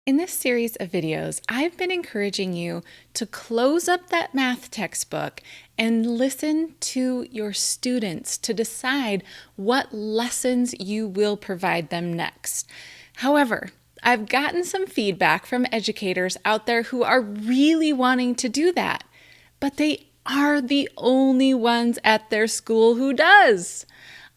In this series of videos, I've been encouraging you to close up that math textbook and listen to your students to decide what lessons you will provide them next. However, I've gotten some feedback from educators out there who are really wanting to do that, but they are the only ones at their school who does.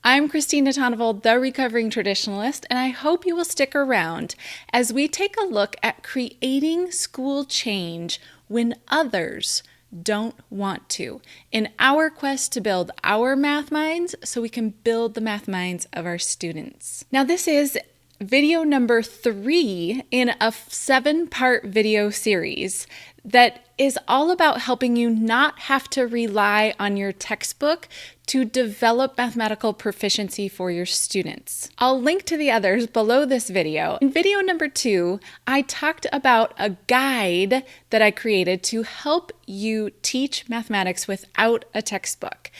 I'm Christina Tondevold, the Recovering Traditionalist, and I hope you will stick around as we take a look at creating school change when others don't want to, in our quest to build our math minds so we can build the math minds of our students. Now, this is video number 3 in a 7-part video series that is all about helping you not have to rely on your textbook to develop mathematical proficiency for your students. I'll link to the others below this video. In video number 2, I talked about a guide that I created to help you teach mathematics without a textbook.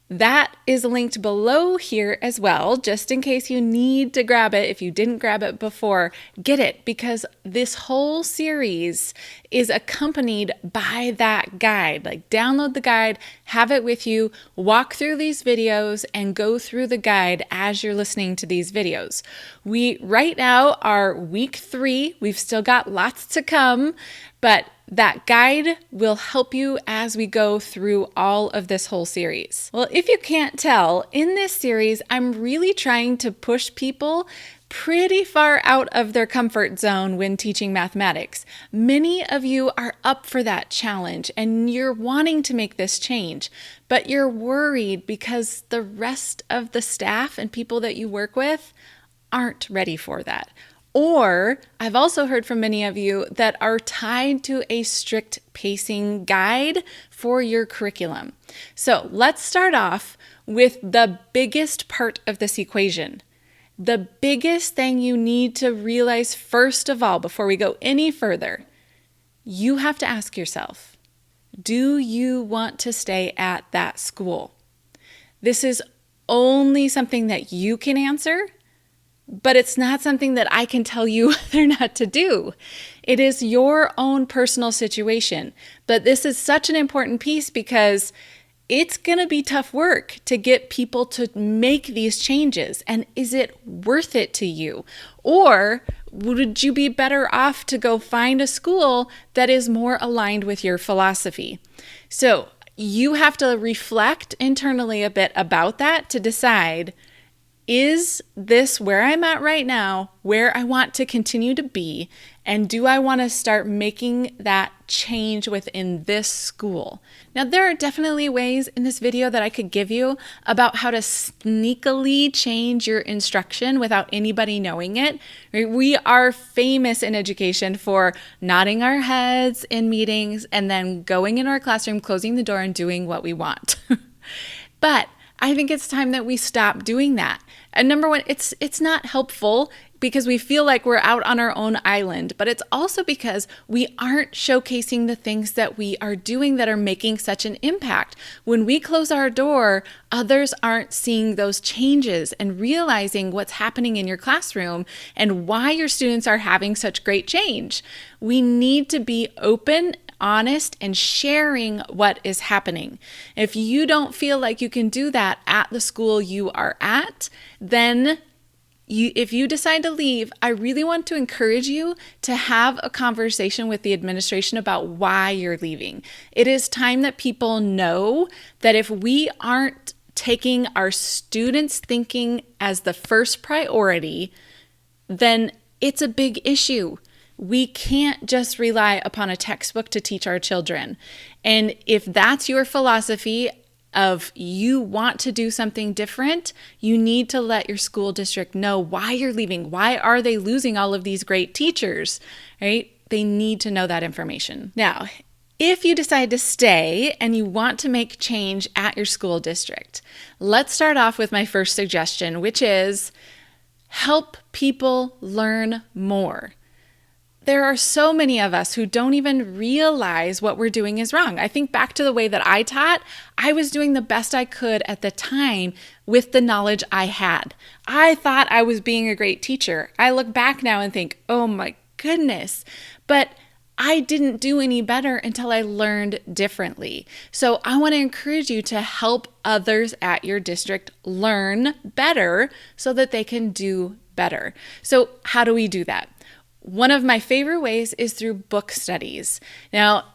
That is linked below here as well, just in case you need to grab it. If you didn't grab it before, get it, because this whole series is accompanied by that guide. Like, download the guide, have it with you, walk through these videos, and go through the guide as you're listening to these videos. We right now are week 3. We've still got lots to come, but that guide will help you as we go through all of this whole series. Well, if you can't tell, in this series, I'm really trying to push people pretty far out of their comfort zone when teaching mathematics. Many of you are up for that challenge and you're wanting to make this change, but you're worried because the rest of the staff and people that you work with aren't ready for that. Or I've also heard from many of you that are tied to a strict pacing guide for your curriculum. So let's start off with the biggest part of this equation. The biggest thing you need to realize first of all, before we go any further, you have to ask yourself, do you want to stay at that school? This is only something that you can answer, but it's not something that I can tell you whether or not to do. It is your own personal situation. But this is such an important piece because it's going to be tough work to get people to make these changes. And is it worth it to you? Or would you be better off to go find a school that is more aligned with your philosophy? So you have to reflect internally a bit about that to decide, is this where I'm at right now, where I want to continue to be, and do I want to start making that change within this school? Now, there are definitely ways in this video that I could give you about how to sneakily change your instruction without anybody knowing it. We are famous in education for nodding our heads in meetings and then going in our classroom, closing the door, and doing what we want. But I think it's time that we stop doing that. And number one, it's not helpful because we feel like we're out on our own island, but it's also because we aren't showcasing the things that we are doing that are making such an impact. When we close our door, others aren't seeing those changes and realizing what's happening in your classroom and why your students are having such great change. We need to be open, honest, and sharing what is happening. If you don't feel like you can do that at the school you are at, then if you decide to leave, I really want to encourage you to have a conversation with the administration about why you're leaving. It is time that people know that if we aren't taking our students' thinking as the first priority, then it's a big issue. We can't just rely upon a textbook to teach our children. And if that's your philosophy of you want to do something different, you need to let your school district know why you're leaving. Why are they losing all of these great teachers, right? They need to know that information. Now, if you decide to stay and you want to make change at your school district, let's start off with my first suggestion, which is help people learn more. There are so many of us who don't even realize what we're doing is wrong. I think back to the way that I taught. I was doing the best I could at the time with the knowledge I had. I thought I was being a great teacher. I look back now and think, oh my goodness. But I didn't do any better until I learned differently. So I want to encourage you to help others at your district learn better so that they can do better. So how do we do that? One of my favorite ways is through book studies. Now,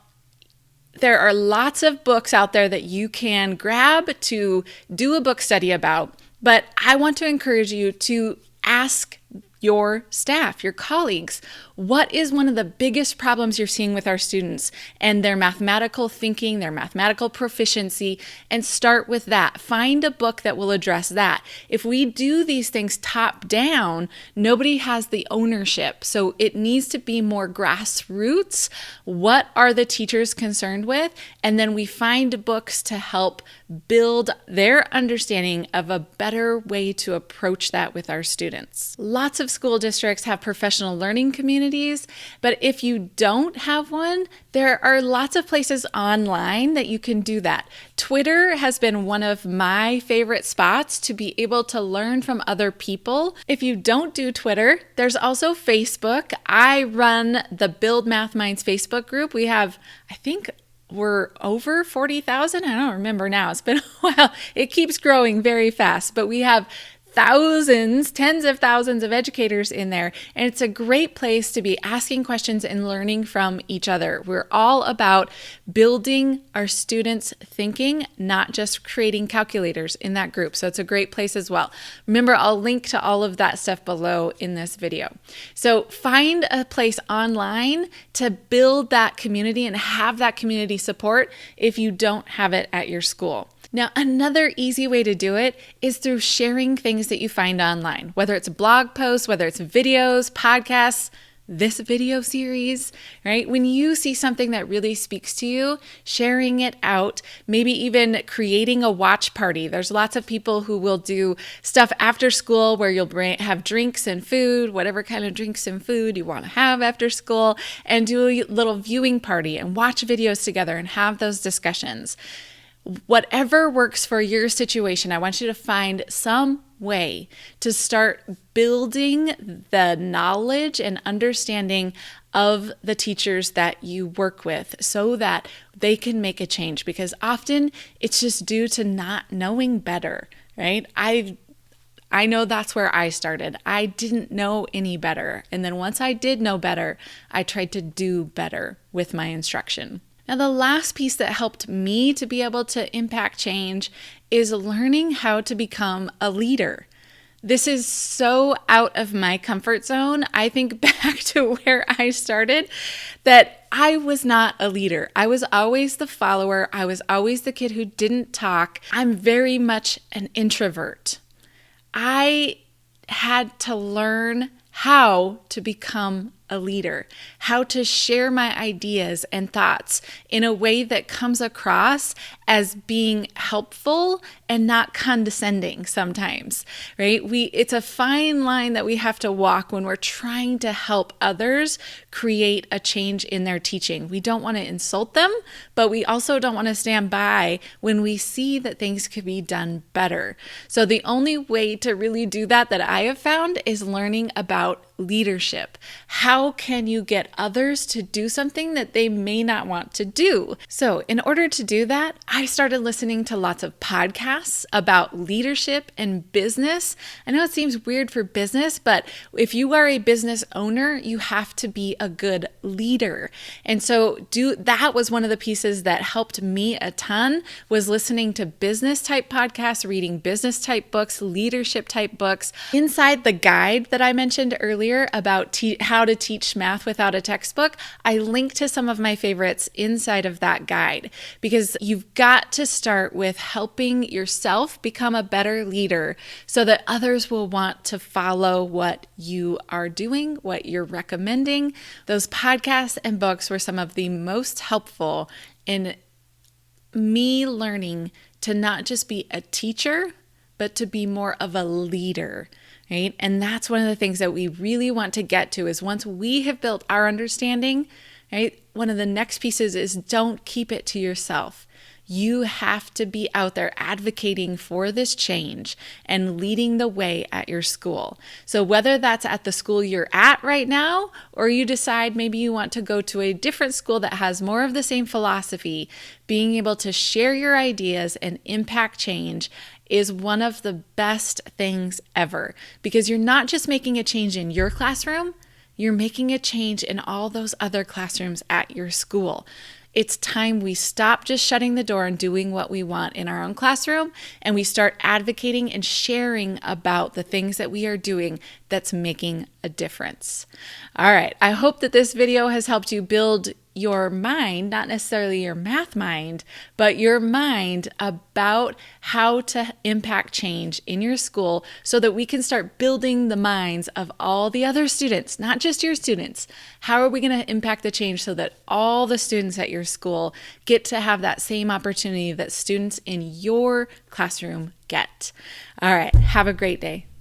there are lots of books out there that you can grab to do a book study about, but I want to encourage you to ask your staff, your colleagues, what is one of the biggest problems you're seeing with our students and their mathematical thinking, their mathematical proficiency, and start with that. Find a book that will address that. If we do these things top down, nobody has the ownership. So it needs to be more grassroots. What are the teachers concerned with? And then we find books to help build their understanding of a better way to approach that with our students. Lots of school districts have professional learning communities, but if you don't have one, there are lots of places online that you can do that. Twitter has been one of my favorite spots to be able to learn from other people. If you don't do Twitter, there's also Facebook. I run the Build Math Minds Facebook group. We have, I think, we're over 40,000. I don't remember now. It's been a while. It keeps growing very fast, but we have thousands, tens of thousands of educators in there. And it's a great place to be asking questions and learning from each other. We're all about building our students' thinking, not just creating calculators in that group. So it's a great place as well. Remember, I'll link to all of that stuff below in this video. So find a place online to build that community and have that community support if you don't have it at your school. Now, another easy way to do it is through sharing things that you find online, whether it's blog posts, whether it's videos, podcasts, this video series, right? When you see something that really speaks to you, sharing it out, maybe even creating a watch party. There's lots of people who will do stuff after school where you'll have drinks and food, whatever kind of drinks and food you want to have after school, and do a little viewing party and watch videos together and have those discussions. Whatever works for your situation, I want you to find some way to start building the knowledge and understanding of the teachers that you work with so that they can make a change, because often it's just due to not knowing better, right? I know that's where I started. I didn't know any better. And then once I did know better, I tried to do better with my instruction. Now, the last piece that helped me to be able to impact change is learning how to become a leader. This is so out of my comfort zone. I think back to where I started, that I was not a leader. I was always the follower. I was always the kid who didn't talk. I'm very much an introvert. I had to learn how to become a leader, how to share my ideas and thoughts in a way that comes across as being helpful and not condescending sometimes, right? It's a fine line that we have to walk when we're trying to help others create a change in their teaching. We don't want to insult them, but we also don't want to stand by when we see that things could be done better. So the only way to really do that I have found is learning about leadership. How can you get others to do something that they may not want to do? So in order to do that, I started listening to lots of podcasts about leadership and business. I know it seems weird for business, but if you are a business owner, you have to be a good leader. And so that was one of the pieces that helped me a ton, was listening to business type podcasts, reading business type books, leadership type books. Inside the guide that I mentioned earlier about how to teach math without a textbook, I linked to some of my favorites inside of that guide, because you've got to start with helping yourself become a better leader so that others will want to follow what you are doing, what you're recommending. Those podcasts and books were some of the most helpful in me learning to not just be a teacher, but to be more of a leader. Right? And that's one of the things that we really want to get to, is once we have built our understanding, right? One of the next pieces is don't keep it to yourself. You have to be out there advocating for this change and leading the way at your school. So whether that's at the school you're at right now, or you decide maybe you want to go to a different school that has more of the same philosophy, being able to share your ideas and impact change is one of the best things ever, because you're not just making a change in your classroom, you're making a change in all those other classrooms at your school. It's time we stop just shutting the door and doing what we want in our own classroom, and we start advocating and sharing about the things that we are doing that's making a difference. All right, I hope that this video has helped you build your mind, not necessarily your math mind, but your mind about how to impact change in your school so that we can start building the minds of all the other students, not just your students. How are we going to impact the change so that all the students at your school get to have that same opportunity that students in your classroom get? All right, have a great day.